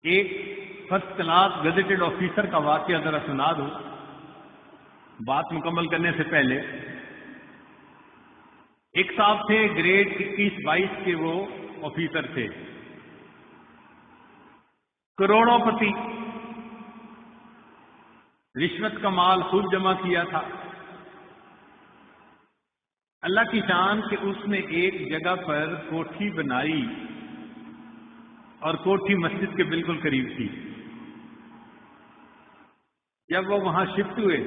ایک first class gazetted officer کا واقعہ ذرا سنا دوں بات مکمل کرنے سے پہلے۔ ایک صاحب تھے گریڈ 21-22 کے، وہ آفیسر تھے، کروڑوں پتی، رشوت کا مال خوب جمع کیا تھا۔ اللہ کی شان کہ اس نے ایک جگہ پر کوٹھی بنائی اور کوٹھی مسجد کے بالکل قریب تھی۔ جب وہ وہاں شفٹ ہوئے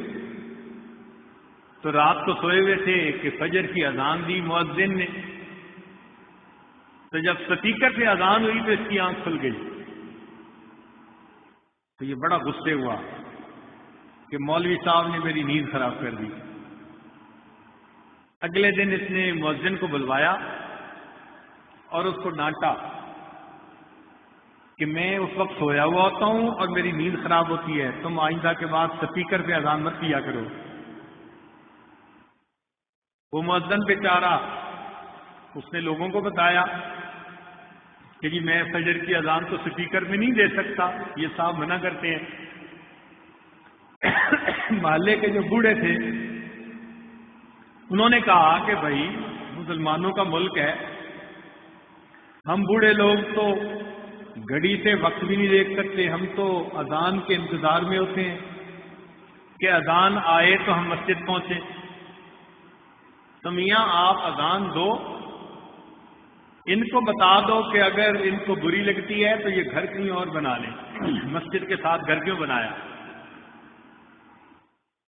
تو رات کو سوئے ہوئے تھے کہ فجر کی اذان دی مؤذن نے، تو جب سپیکر سے اذان ہوئی تو اس کی آنکھ کھل گئی، تو یہ بڑا غصے ہوا کہ مولوی صاحب نے میری نیند خراب کر دی۔ اگلے دن اس نے مؤذن کو بلوایا اور اس کو ڈانٹا کہ میں اس وقت سویا ہوا ہوتا ہوں اور میری نیند خراب ہوتی ہے، تم آئندہ کے بعد سپیکر پہ اذان مت کیا کرو۔ وہ مؤذن بیچارہ اس نے لوگوں کو بتایا کہ جی میں فجر کی اذان تو سپیکر میں نہیں دے سکتا، یہ صاحب منع کرتے ہیں۔ محلے کے جو بوڑھے تھے انہوں نے کہا کہ بھائی مسلمانوں کا ملک ہے، ہم بوڑھے لوگ تو گھڑی سے وقت بھی نہیں دیکھ سکتے، ہم تو اذان کے انتظار میں ہوتے ہیں کہ اذان آئے تو ہم مسجد پہنچیں۔ تو میاں آپ اذان دو، ان کو بتا دو کہ اگر ان کو بری لگتی ہے تو یہ گھر کہیں اور بنا لیں، مسجد کے ساتھ گھر کیوں بنایا؟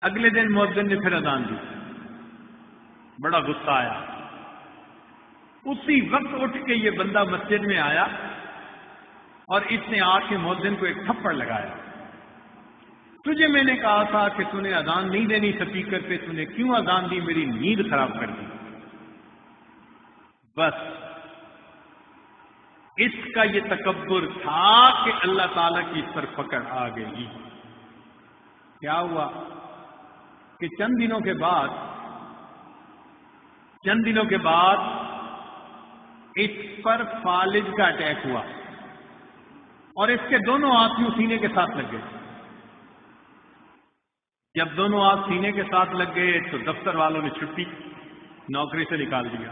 اگلے دن مؤذن نے پھر اذان دی، بڑا غصہ آیا۔ اسی وقت اٹھ کے یہ بندہ مسجد میں آیا اور اس نے آ کے مؤذن کو ایک تھپڑ لگایا۔ تجھے میں نے کہا تھا کہ تو نے اذان نہیں دینی سپیکر پہ، تو نے کیوں اذان دی؟ میری نیند خراب کر دی۔ بس اس کا یہ تکبر تھا کہ اللہ تعالیٰ کی اس پر پکڑ آ گئی۔ کیا ہوا کہ چند دنوں کے بعد اس پر فالج کا اٹیک ہوا اور اس کے دونوں ہاتھ یوں سینے کے ساتھ لگ گئے۔ جب دونوں ہاتھ سینے کے ساتھ لگ گئے تو دفتر والوں نے چھٹی، نوکری سے نکال دیا۔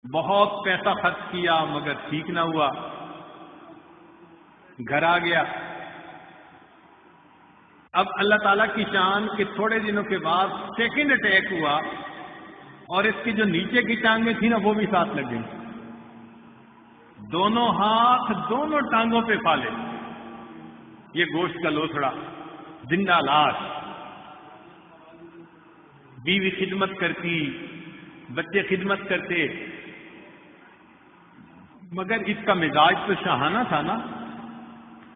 بہت پیسہ خرچ کیا مگر ٹھیک نہ ہوا، گھر آ گیا۔ اب اللہ تعالیٰ کی شان کہ تھوڑے دنوں کے بعد سیکنڈ اٹیک ہوا اور اس کی جو نیچے کی ٹانگیں تھیں نا وہ بھی ساتھ لگ گئی، دونوں ہاتھ دونوں ٹانگوں پہ پھالے، یہ گوشت کا لوتھڑا، زندہ لاش۔ بیوی خدمت کرتی، بچے خدمت کرتے، مگر اس کا مزاج تو شاہانہ تھا نا،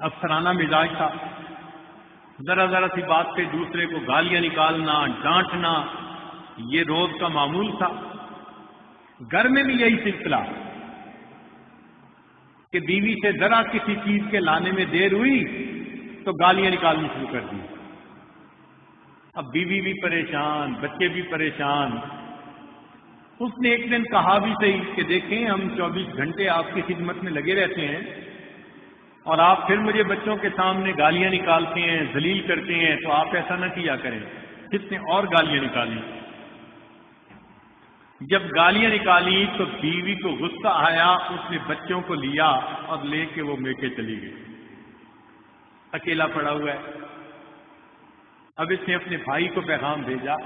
افسرانہ مزاج تھا۔ ذرا ذرا سی بات پہ دوسرے کو گالیاں نکالنا، ڈانٹنا، یہ روز کا معمول تھا۔ گھر میں بھی یہی سلسلہ کہ بیوی سے ذرا کسی چیز کے لانے میں دیر ہوئی تو گالیاں نکالنی شروع کر دی۔ اب بیوی بھی پریشان، بچے بھی پریشان۔ اس نے ایک دن کہا بھی صحیح کہ دیکھیں ہم 24 گھنٹے آپ کی خدمت میں لگے رہتے ہیں اور آپ پھر مجھے بچوں کے سامنے گالیاں نکالتے ہیں، ذلیل کرتے ہیں، تو آپ ایسا نہ کیا کریں۔ کس نے اور گالیاں نکالی۔ جب گالیاں نکالی تو بیوی کو غصہ آیا، اس نے بچوں کو لیا اور لے کے وہ میکے چلی گئی، اکیلا پڑا ہوا ہے۔ اب اس نے اپنے بھائی کو پیغام بھیجا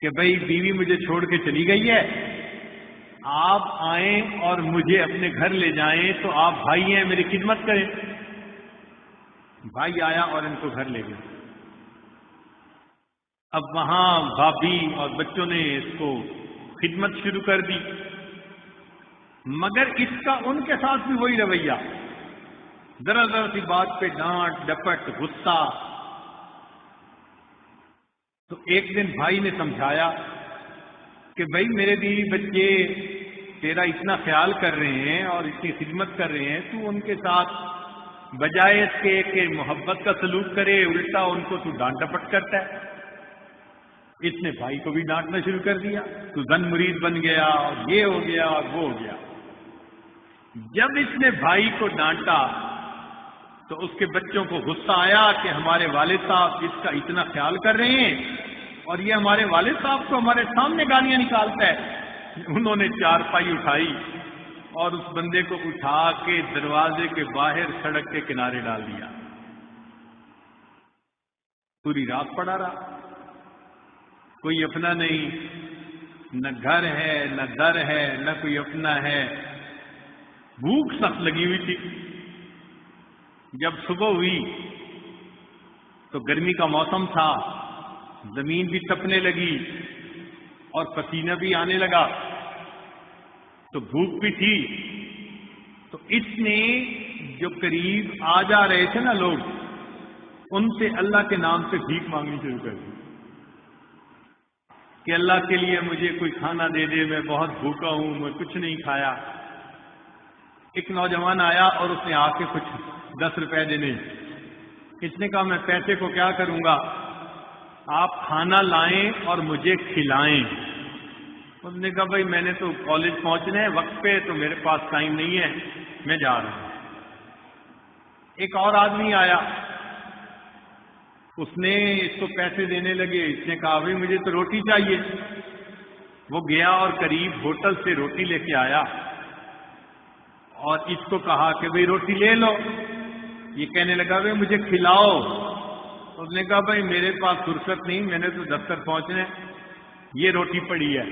کہ بھائی بیوی مجھے چھوڑ کے چلی گئی ہے، آپ آئیں اور مجھے اپنے گھر لے جائیں، تو آپ بھائی ہیں میری خدمت کریں۔ بھائی آیا اور ان کو گھر لے گئے۔ اب وہاں بھابھی اور بچوں نے اس کو خدمت شروع کر دی، مگر اس کا ان کے ساتھ بھی وہی رویہ، ذرا ذرا سی بات پہ ڈانٹ ڈپٹ، غصہ۔ تو ایک دن بھائی نے سمجھایا کہ بھائی میرے بیوی بچے تیرا اتنا خیال کر رہے ہیں اور اتنی خدمت کر رہے ہیں، تو ان کے ساتھ بجائے اس کے کہ محبت کا سلوک کرے، الٹا ان کو تو ڈانٹ ڈپٹ کرتا ہے۔ اس نے بھائی کو بھی ڈانٹنا شروع کر دیا، تو زن مرید بن گیا اور یہ ہو گیا اور وہ ہو گیا۔ جب اس نے بھائی کو ڈانٹا تو اس کے بچوں کو غصہ آیا کہ ہمارے والد صاحب اس کا اتنا خیال کر رہے ہیں اور یہ ہمارے والد صاحب کو ہمارے سامنے گالیاں نکالتا ہے۔ انہوں نے چارپائی اٹھائی اور اس بندے کو اٹھا کے دروازے کے باہر سڑک کے کنارے ڈال دیا۔ پوری رات پڑا رہا، کوئی اپنا نہیں، نہ گھر ہے نہ در ہے نہ کوئی اپنا ہے، بھوک سخت لگی ہوئی تھی۔ جب صبح ہوئی تو گرمی کا موسم تھا، زمین بھی تپنے لگی اور پسینہ بھی آنے لگا، تو بھوک بھی تھی۔ تو اس نے جو قریب آ جا رہے تھے نا لوگ، ان سے اللہ کے نام سے بھیک مانگنی شروع کر دی کہ اللہ کے لیے مجھے کوئی کھانا دے دے، میں بہت بھوکا ہوں، میں کچھ نہیں کھایا۔ ایک نوجوان آیا اور اس نے آ کے کچھ 10 روپے دینے، اس نے کہا میں پیسے کو کیا کروں گا، آپ کھانا لائیں اور مجھے کھلائیں۔ اس نے کہا بھائی میں نے تو کالج پہنچنا ہے وقت پہ، تو میرے پاس ٹائم نہیں ہے، میں جا رہا ہوں۔ ایک اور آدمی آیا، اس نے اس کو پیسے دینے لگے، اس نے کہا بھائی مجھے تو روٹی چاہیے۔ وہ گیا اور قریب ہوٹل سے روٹی لے کے آیا اور اس کو کہا کہ بھئی روٹی لے لو۔ یہ کہنے لگا بھئی مجھے کھلاؤ۔ اس نے کہا بھئی میرے پاس فرصت نہیں، میں نے تو دفتر پہنچنا ہے، یہ روٹی پڑی ہے۔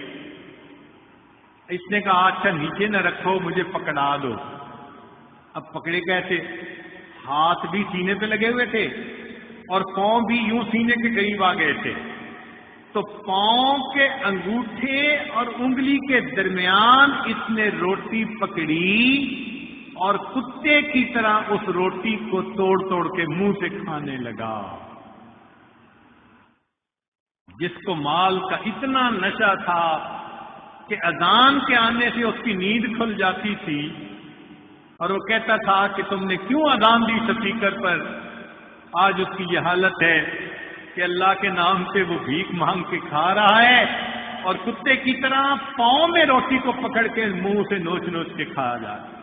اس نے کہا اچھا نیچے نہ رکھو، مجھے پکڑا دو۔ اب پکڑے کیسے؟ ہاتھ بھی سینے پہ لگے ہوئے تھے اور پاؤں بھی یوں سینے کے قریب آ گئے تھے، تو پاؤں کے انگوٹھے اور انگلی کے درمیان اس نے روٹی پکڑی اور کتے کی طرح اس روٹی کو توڑ توڑ کے منہ سے کھانے لگا۔ جس کو مال کا اتنا نشہ تھا کہ اذان کے آنے سے اس کی نیند کھل جاتی تھی، اور وہ کہتا تھا کہ تم نے کیوں اذان دی اسپیکر پر، آج اس کی یہ حالت ہے کہ اللہ کے نام سے وہ بھیک مانگ کے کھا رہا ہے اور کتے کی طرح پاؤں میں روٹی کو پکڑ کے منہ سے نوچ نوچ کے کھایا جا رہا ہے۔